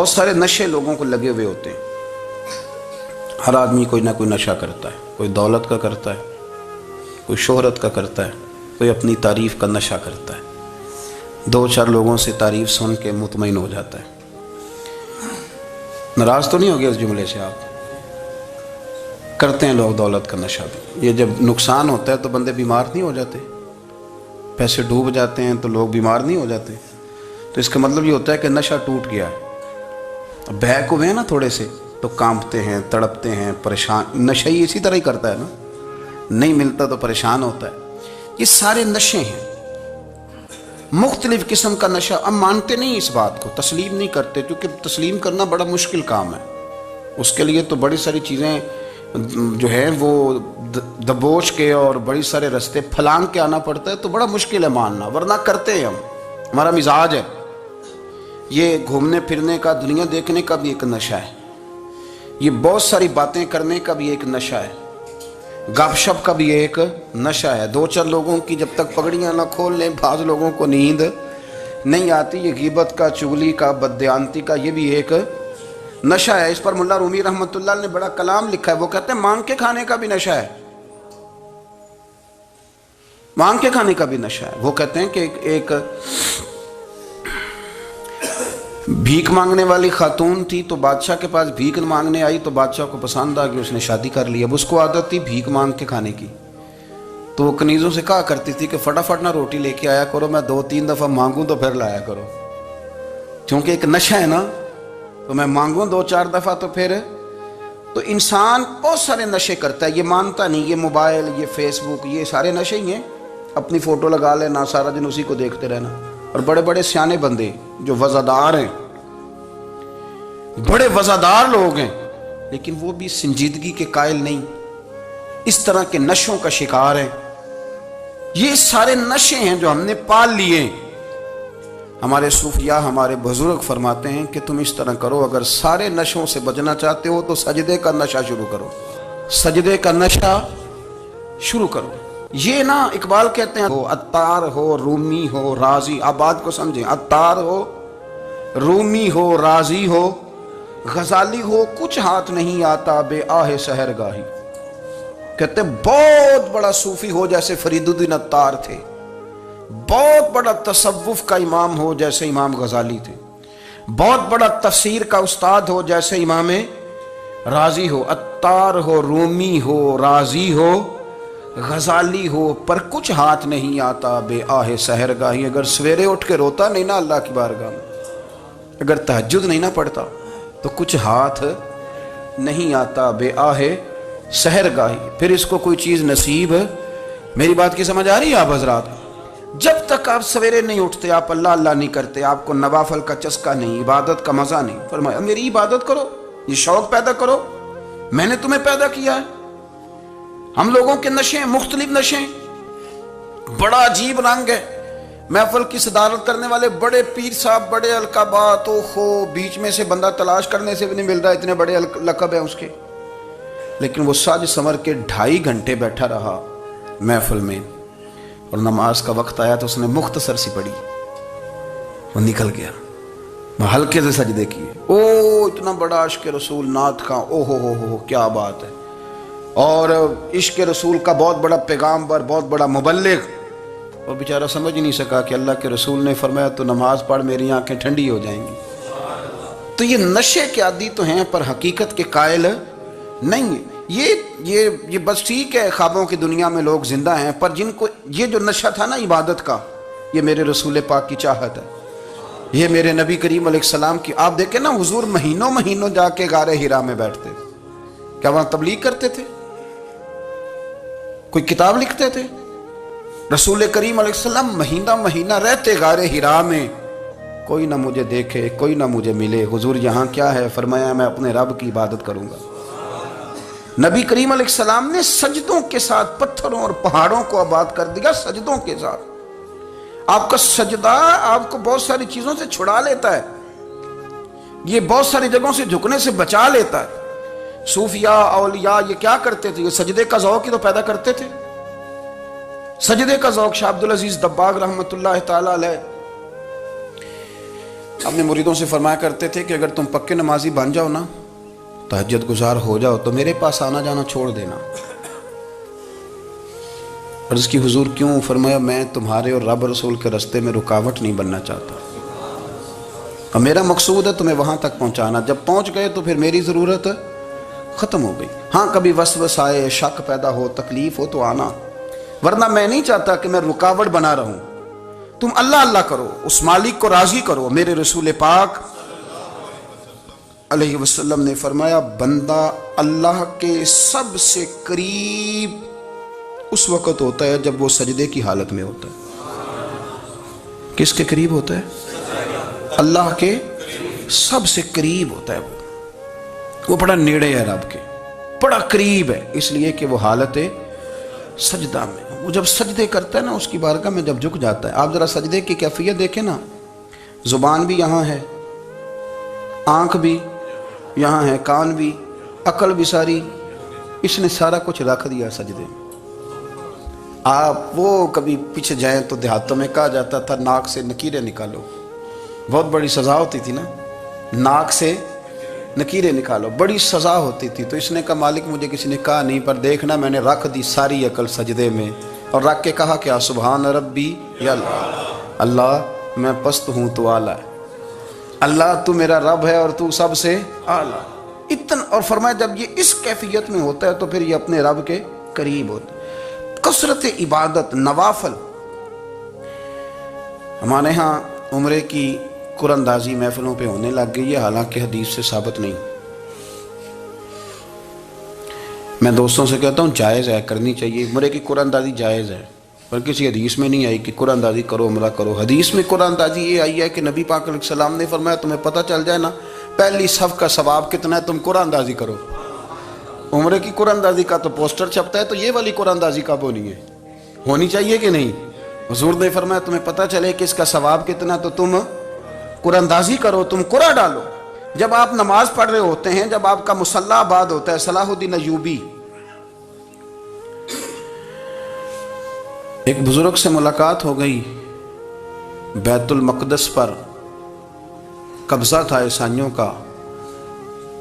بہت سارے نشے لوگوں کو لگے ہوئے ہوتے ہیں. ہر آدمی کوئی نہ کوئی نشہ کرتا ہے. کوئی دولت کا کرتا ہے, کوئی شہرت کا کرتا ہے, کوئی اپنی تعریف کا نشہ کرتا ہے. دو چار لوگوں سے تعریف سن کے مطمئن ہو جاتا ہے. ناراض تو نہیں ہو گیا اس جملے سے آپ؟ کرتے ہیں لوگ دولت کا نشہ بھی. یہ جب نقصان ہوتا ہے تو بندے بیمار نہیں ہو جاتے؟ پیسے ڈوب جاتے ہیں تو لوگ بیمار نہیں ہو جاتے؟ تو اس کا مطلب یہ ہوتا ہے کہ نشہ ٹوٹ گیا ہے. بہک ہوئے ہیں نا تھوڑے سے تو کانپتے ہیں, تڑپتے ہیں, پریشان. نشہ ہی اسی طرح ہی کرتا ہے نا, نہیں ملتا تو پریشان ہوتا ہے. یہ سارے نشے ہیں, مختلف قسم کا نشہ. ہم مانتے نہیں اس بات کو, تسلیم نہیں کرتے, کیونکہ تسلیم کرنا بڑا مشکل کام ہے. اس کے لیے تو بڑی ساری چیزیں جو ہیں وہ دبوچ کے اور بڑی سارے رستے پھلانگ کے آنا پڑتا ہے, تو بڑا مشکل ہے ماننا, ورنہ کرتے ہیں ہم. ہمارا مزاج ہے. یہ گھومنے پھرنے کا, دنیا دیکھنے کا بھی ایک نشہ ہے. یہ بہت ساری باتیں کرنے کا بھی ایک نشہ ہے. گپ شپ کا بھی ایک نشہ ہے. دو چار لوگوں کی جب تک پگڑیاں نہ کھول لیں, بعض لوگوں کو نیند نہیں آتی. یہ غیبت کا, چغلی کا, بددیانتی کا, یہ بھی ایک نشہ ہے. اس پر ملا رومی رحمۃ اللہ نے بڑا کلام لکھا ہے. وہ کہتے ہیں مانگ کے کھانے کا بھی نشہ ہے. مانگ کے کھانے کا بھی نشہ ہے. وہ کہتے ہیں کہ ایک بھیک مانگنے والی خاتون تھی, تو بادشاہ کے پاس بھیک مانگنے آئی, تو بادشاہ کو پسند آ گئی, اس نے شادی کر لی. اب اس کو عادت تھی بھیک مانگ کے کھانے کی, تو وہ کنیزوں سے کہا کرتی تھی کہ فٹافٹ نہ روٹی لے کے آیا کرو, میں 2-3 دفعہ مانگوں تو پھر لایا کرو. کیونکہ ایک نشہ ہے نا, تو میں مانگوں 2-4 دفعہ تو پھر. تو انسان بہت سارے نشے کرتا ہے, یہ مانتا نہیں. یہ موبائل, یہ فیس بک, یہ سارے نشے ہی ہیں. اپنی فوٹو لگا لینا, سارا دن اسی کو دیکھتے رہنا. اور بڑے بڑے سیانے بندے جو وزادار ہیں, بڑے وزادار لوگ ہیں, لیکن وہ بھی سنجیدگی کے قائل نہیں, اس طرح کے نشوں کا شکار ہیں. یہ سارے نشے ہیں جو ہم نے پال لیے. ہمارے صوفیاء, ہمارے بزرگ فرماتے ہیں کہ تم اس طرح کرو, اگر سارے نشوں سے بچنا چاہتے ہو تو سجدے کا نشہ شروع کرو. سجدے کا نشہ شروع کرو. یہ نا اقبال کہتے ہیں, عطار ہو, رومی ہو, رازی. آپ بات کو سمجھیں. عطار ہو, رومی ہو, رازی ہو, غزالی ہو, کچھ ہاتھ نہیں آتا بے آہ سحر گاہی. کہتے بہت بڑا صوفی ہو جیسے فرید الدین عطار تھے, بہت بڑا تصوف کا امام ہو جیسے امام غزالی تھے, بہت بڑا تفسیر کا استاد ہو جیسے امام رازی ہو. عطار ہو, رومی ہو, رازی ہو, غزالی ہو, پر کچھ ہاتھ نہیں آتا بے آہ سحر گاہی. اگر سویرے اٹھ کے روتا نہیں نا اللہ کی بارگاہ میں, اگر تہجد نہیں نہ پڑھتا, تو کچھ ہاتھ نہیں آتا بے آہ سحر گاہی. پھر اس کو کوئی چیز نصیب. میری بات کی سمجھ آ رہی ہے آپ حضرات؟ جب تک آپ سویرے نہیں اٹھتے, آپ اللہ اللہ نہیں کرتے, آپ کو نوافل کا چسکا نہیں, عبادت کا مزہ نہیں, فرمایا میری عبادت کرو, یہ شوق پیدا کرو, میں نے تمہیں پیدا کیا ہے. ہم لوگوں کے نشے ہیں, مختلف نشے ہیں, بڑا عجیب رنگ ہے. محفل کی صدارت کرنے والے بڑے پیر صاحب, بڑے القابات, بیچ میں سے بندہ تلاش کرنے سے بھی نہیں مل رہا, اتنے بڑے لقب ہیں اس کے. لیکن وہ ساج سمر کے 2.5 گھنٹے بیٹھا رہا محفل میں, اور نماز کا وقت آیا تو اس نے مختصر سی پڑھی, وہ نکل گیا. ہلکے سے سجدے کیے. اتنا بڑا عشق رسول, نعت خواں, ہو کیا بات ہے. اور عشق رسول کا بہت بڑا پیغامبر, بہت بڑا مبلغ. وہ بیچارہ سمجھ نہیں سکا کہ اللہ کے رسول نے فرمایا تو نماز پڑھ, میری آنکھیں ٹھنڈی ہو جائیں گی. تو یہ نشے کے عادی تو ہیں, پر حقیقت کے قائل نہیں ہیں. یہ بس ٹھیک ہے, خوابوں کی دنیا میں لوگ زندہ ہیں, پر جن کو یہ جو نشہ تھا نا عبادت کا, یہ میرے رسول پاک کی چاہت ہے, یہ میرے نبی کریم علیہ السلام کی. آپ دیکھیں نا, حضور مہینوں جا کے غار حرا میں بیٹھتے. کیا وہاں تبلیغ کرتے تھے؟ کوئی کتاب لکھتے تھے؟ رسول کریم علیہ السلام مہینہ رہتے غار حرا میں. کوئی نہ مجھے دیکھے, کوئی نہ مجھے ملے. حضور یہاں کیا ہے؟ فرمایا میں اپنے رب کی عبادت کروں گا. نبی کریم علیہ السلام نے سجدوں کے ساتھ پتھروں اور پہاڑوں کو آباد کر دیا, سجدوں کے ساتھ. آپ کا سجدہ آپ کو بہت ساری چیزوں سے چھڑا لیتا ہے, یہ بہت ساری جگہوں سے جھکنے سے بچا لیتا ہے. صوفیاء, اولیاء یہ کیا کرتے تھے؟ یہ سجدے کا ذوق ہی تو پیدا کرتے تھے. سجدے کا ذوق. شاہ عبدالعزیز دباغ رحمۃ اللہ تعالی علیہ اپنے مریدوں سے فرمایا کرتے تھے کہ اگر تم پکے نمازی بن جاؤ نا، تہجد گزار ہو جاؤ، تو میرے پاس آنا جانا چھوڑ دینا۔ عرض کی حضور کیوں؟ فرمایا میں تمہارے اور رب رسول کے راستے میں رکاوٹ نہیں بننا چاہتا، اور میرا مقصود ہے تمہیں وہاں تک پہنچانا۔ جب پہنچ گئے تو پھر میری ضرورت ختم ہو گئی۔ ہاں کبھی وسوس آئے، شک پیدا ہو، تکلیف ہو تو آنا، ورنہ میں نہیں چاہتا کہ میں رکاوٹ بنا رہوں۔ تم اللہ اللہ کرو، اس مالک کو راضی کرو۔ میرے رسول پاک علیہ وسلم نے فرمایا بندہ اللہ کے سب سے قریب اس وقت ہوتا ہے جب وہ سجدے کی حالت میں ہوتا ہے۔ کس کے قریب ہوتا ہے؟ اللہ کے سب سے قریب ہوتا ہے۔ وہ بڑا نیڑے ہے رب کے، بڑا قریب ہے، اس لیے کہ وہ حالت سجدہ میں۔ وہ جب سجدے کرتا ہے نا، اس کی بارگاہ میں جب جھک جاتا ہے، آپ ذرا سجدے کی کیفیت دیکھیں نا، زبان بھی یہاں ہے، آنکھ بھی یہاں ہے، کان بھی، عقل بھی ساری، اس نے سارا کچھ رکھ دیا سجدے میں۔ آپ وہ کبھی پیچھے جائیں تو دیہاتوں میں کہا جاتا تھا ناک سے نکیرے نکالو، بہت بڑی سزا ہوتی تھی نا، ناک سے نکیرے نکالو، بڑی سزا ہوتی تھی۔ تو اس نے کہا مالک مجھے کسی نے کہا نہیں، پر دیکھنا میں نے رکھ دی ساری عقل سجدے میں، اور رکھ کے کہا کیا؟ سبحان ربی یا اللہ، اللہ میں پست ہوں تو اعلیٰ ہے، اللہ تو میرا رب ہے اور تو سب سے اعلیٰ۔ اتنا، اور فرمایا جب یہ اس کیفیت میں ہوتا ہے تو پھر یہ اپنے رب کے قریب ہوتا ہے۔ کثرت عبادت، نوافل۔ ہمارے ہاں عمرے کی قرآن اندازی محفلوں پہ ہونے لگ گئی ہے، حالانکہ حدیث سے ثابت نہیں۔ میں دوستوں سے کہتا ہوں جائز ہے، کرنی چاہیے، عمرے کی قرآن اندازی جائز ہے، پر کسی حدیث میں نہیں آئی کہ قرآن اندازی کرو عمرہ کرو۔ حدیث میں قرآن اندازی یہ آئی ہے کہ نبی پاک علیہ السلام نے فرمایا تمہیں پتہ چل جائے نا پہلی صف کا ثواب کتنا ہے، تم قرآن اندازی کرو۔ عمرے کی قرآن اندازی کا تو پوسٹر چھپتا ہے، تو یہ والی قرآن اندازی کب ہونی ہے؟ ہونی چاہیے کہ نہیں؟ حضور نے فرمایا تمہیں پتہ چلے کہ اس کا ثواب کتنا، تو تم قرآن اندازی کرو، تم قرآن ڈالو۔ جب آپ نماز پڑھ رہے ہوتے ہیں، جب آپ کا مصلی آباد ہوتا ہے، صلاح الدین ایوبی ایک بزرگ سے ملاقات ہو گئی، بیت المقدس پر قبضہ تھا عیسائیوں کا،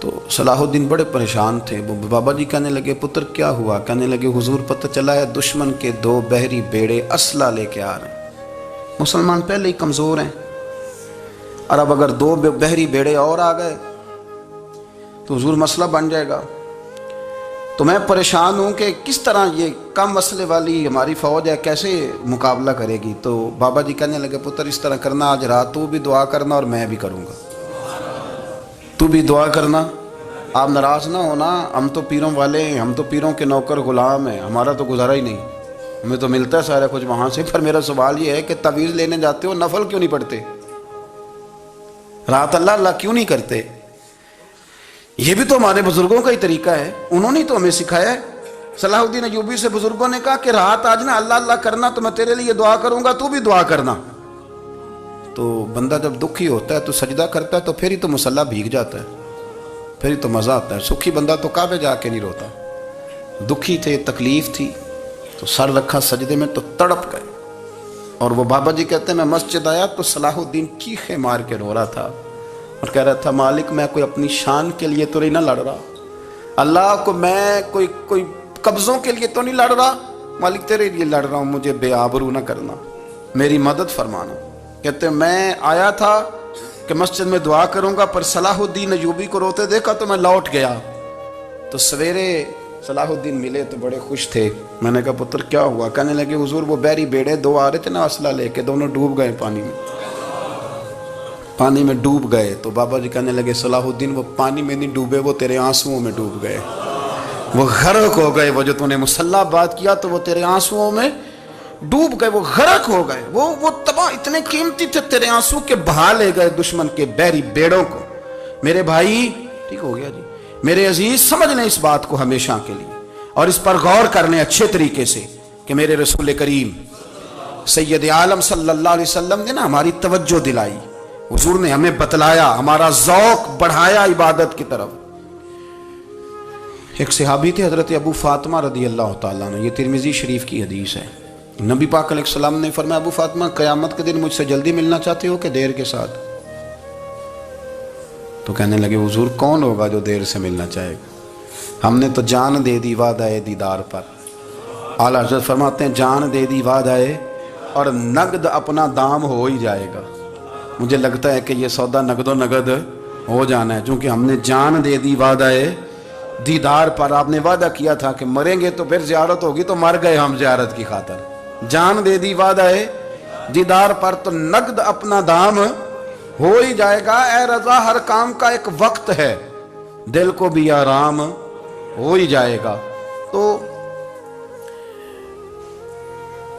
تو صلاح الدین بڑے پریشان تھے۔ وہ بابا جی کہنے لگے پتر کیا ہوا؟ کہنے لگے حضور پتہ چلا ہے دشمن کے 2 بحری بیڑے اسلحہ لے کے آ رہے ہیں، مسلمان پہلے ہی کمزور ہیں، اور اب اگر 2 بحری بیڑے اور آ گئے تو حضور مسئلہ بن جائے گا۔ تو میں پریشان ہوں کہ کس طرح یہ کم مسئلے والی ہماری فوج ہے کیسے مقابلہ کرے گی۔ تو بابا جی کہنے لگے پتر اس طرح کرنا، آج رات تو بھی دعا کرنا اور میں بھی کروں گا، تو بھی دعا کرنا۔ آپ ناراض نہ ہونا، ہم تو پیروں والے ہیں، ہم تو پیروں کے نوکر غلام ہیں، ہمارا تو گزارا ہی نہیں، ہمیں تو ملتا ہے سارا کچھ وہاں سے۔ پر میرا سوال یہ ہے کہ تعویذ لینے جاتے ہو نفل کیوں نہیں پڑھتے؟ رات اللہ اللہ کیوں نہیں کرتے؟ یہ بھی تو ہمارے بزرگوں کا ہی طریقہ ہے، انہوں نے تو ہمیں سکھایا ہے۔ صلاح الدین ایوبی سے بزرگوں نے کہا کہ رات آج نا اللہ اللہ کرنا، تو میں تیرے لیے دعا کروں گا، تو بھی دعا کرنا۔ تو بندہ جب دکھی ہوتا ہے تو سجدہ کرتا ہے، تو پھر ہی تو مصلی بھیگ جاتا ہے، پھر ہی تو مزہ آتا ہے۔ سکھی بندہ تو کعبے جا کے نہیں روتا، دکھی تھے، تکلیف تھی، تو سر رکھا سجدے میں تو تڑپ گئے۔ اور وہ بابا جی کہتے ہیں میں مسجد آیا تو صلاح الدین چیخے مار کے رو رہا تھا اور کہہ رہا تھا مالک میں کوئی اپنی شان کے لیے تو نہیں نہ لڑ رہا، اللہ کو میں کوئی قبضوں کے لیے تو نہیں لڑ رہا، مالک تیرے لیے لڑ رہا ہوں، مجھے بے آبرو نہ کرنا، میری مدد فرمانا۔ کہتے ہیں میں آیا تھا کہ مسجد میں دعا کروں گا، پر صلاح الدین ایوبی کو روتے دیکھا تو میں لوٹ گیا۔ تو سویرے صلاح الدین ملے تو بڑے خوش تھے۔ میں نے کہا پتر کیا ہوا؟ کہنے لگے حضور وہ بحری بیڑے 2 آ رہے تھے نا اسلحہ لے کے، دونوں ڈوب گئے پانی میں ڈوب گئے۔ تو بابا جی کہنے لگے صلاح الدین وہ پانی میں نہیں ڈوبے، وہ تیرے آنسوؤں میں ڈوب گئے، وہ غرق ہو گئے۔ وہ جو تو نے مصلی بات کیا تو وہ تیرے آنسوؤں میں ڈوب گئے، وہ غرق ہو گئے، وہ تباہ، اتنے قیمتی تھے تیرے آنسو کے بہا لے گئے دشمن کے بحری بیڑوں کو۔ میرے بھائی ٹھیک ہو گیا جی، میرے عزیز سمجھ لیں اس بات کو ہمیشہ کے لیے، اور اس پر غور کر لیں اچھے طریقے سے کہ میرے رسول کریم سید عالم صلی اللہ علیہ وسلم نے نا ہماری توجہ دلائی، حضور نے ہمیں بتلایا، ہمارا ذوق بڑھایا عبادت کی طرف۔ ایک صحابی تھے حضرت ابو فاطمہ رضی اللہ تعالیٰ عنہ، یہ ترمذی شریف کی حدیث ہے۔ نبی پاک علیہ السلام نے فرمایا ابو فاطمہ قیامت کے دن مجھ سے جلدی ملنا چاہتے ہو کہ دیر کے ساتھ؟ تو کہنے لگے حضور کون ہوگا جو دیر سے ملنا چاہے گا؟ ہم نے تو جان دے دی وعدہ دیدار پر۔ اعلیٰ حضرت فرماتے ہیں جان دے دی وعدہ اور نقد اپنا دام ہو ہی جائے گا۔ مجھے لگتا ہے کہ یہ سودا نقد و نقد ہو جانا ہے، چونکہ ہم نے جان دے دی وعدہ دیدار پر۔ آپ نے وعدہ کیا تھا کہ مریں گے تو پھر زیارت ہوگی، تو مر گئے ہم زیارت کی خاطر۔ جان دے دی وعدہ دیدار پر تو نقد اپنا دام ہو ہی جائے گا۔ اے رضا ہر کام کا ایک وقت ہے، دل کو بھی آرام ہو ہی جائے گا۔ تو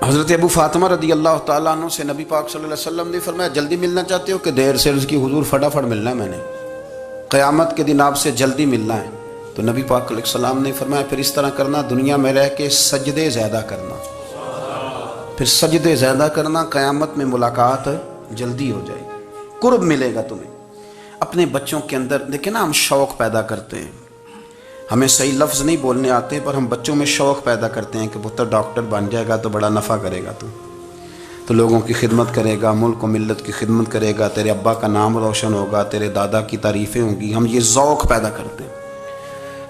حضرت ابو فاطمہ رضی اللہ تعالیٰ عنہ سے نبی پاک صلی اللہ علیہ وسلم نے فرمایا جلدی ملنا چاہتے ہو کہ دیر سے؟ عرض کی حضور فٹافٹ ملنا ہے، میں نے قیامت کے دن آپ سے جلدی ملنا ہے۔ تو نبی پاک علیہ السلام نے فرمایا پھر اس طرح کرنا، دنیا میں رہ کے سجدے زیادہ کرنا، پھر سجدے زیادہ کرنا، قیامت میں ملاقات جلدی ہو جائے گی، قرب ملے گا تمہیں۔ اپنے بچوں کے اندر دیکھیں نا، ہم شوق پیدا کرتے ہیں، ہمیں صحیح لفظ نہیں بولنے آتے پر ہم بچوں میں شوق پیدا کرتے ہیں کہ پتر ڈاکٹر بن جائے گا تو بڑا نفع کرے گا، تو لوگوں کی خدمت کرے گا، ملک و ملت کی خدمت کرے گا، تیرے ابا کا نام روشن ہوگا، تیرے دادا کی تعریفیں ہوں گی۔ ہم یہ ذوق پیدا کرتے ہیں۔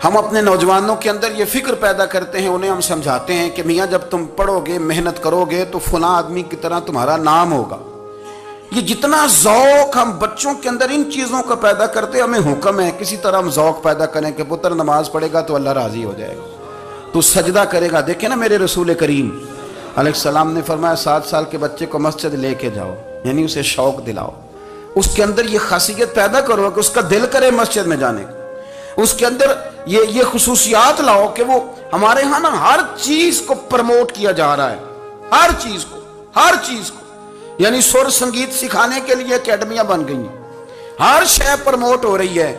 ہم اپنے نوجوانوں کے اندر یہ فکر پیدا کرتے ہیں، انہیں ہم سمجھاتے ہیں کہ میاں جب تم پڑھو گے، محنت کرو گے تو فلاں آدمی کی طرح تمہارا نام ہوگا۔ یہ جتنا ذوق ہم بچوں کے اندر ان چیزوں کا پیدا کرتے، ہمیں حکم ہے کسی طرح ہم ذوق پیدا کریں کہ پتر نماز پڑھے گا تو اللہ راضی ہو جائے گا، تو سجدہ کرے گا۔ دیکھیں نا میرے رسول کریم علیہ السلام نے فرمایا 7 سال کے بچے کو مسجد لے کے جاؤ، یعنی اسے شوق دلاؤ، اس کے اندر یہ خاصیت پیدا کرو کہ اس کا دل کرے مسجد میں جانے کا، اس کے اندر یہ خصوصیات لاؤ کہ وہ ہمارے ہاں نا ہر چیز کو پروموٹ کیا جا رہا ہے، ہر چیز کو، یعنی سر سنگیت سکھانے کے لیے اکیڈمیاں بن گئی ہیں، ہر شے پروموٹ ہو رہی ہے،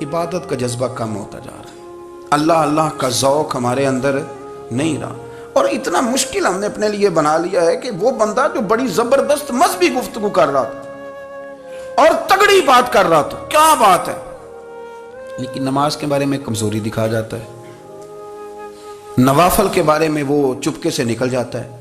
عبادت کا جذبہ کم ہوتا جا رہا ہے، اللہ کا ذوق ہمارے اندر نہیں رہا۔ اور اتنا مشکل ہم نے اپنے لیے بنا لیا ہے کہ وہ بندہ جو بڑی زبردست مذہبی گفتگو کر رہا تھا اور تگڑی بات کر رہا تھا، کیا بات ہے، لیکن نماز کے بارے میں کمزوری دکھا جاتا ہے، نوافل کے بارے میں وہ چپکے سے نکل جاتا ہے،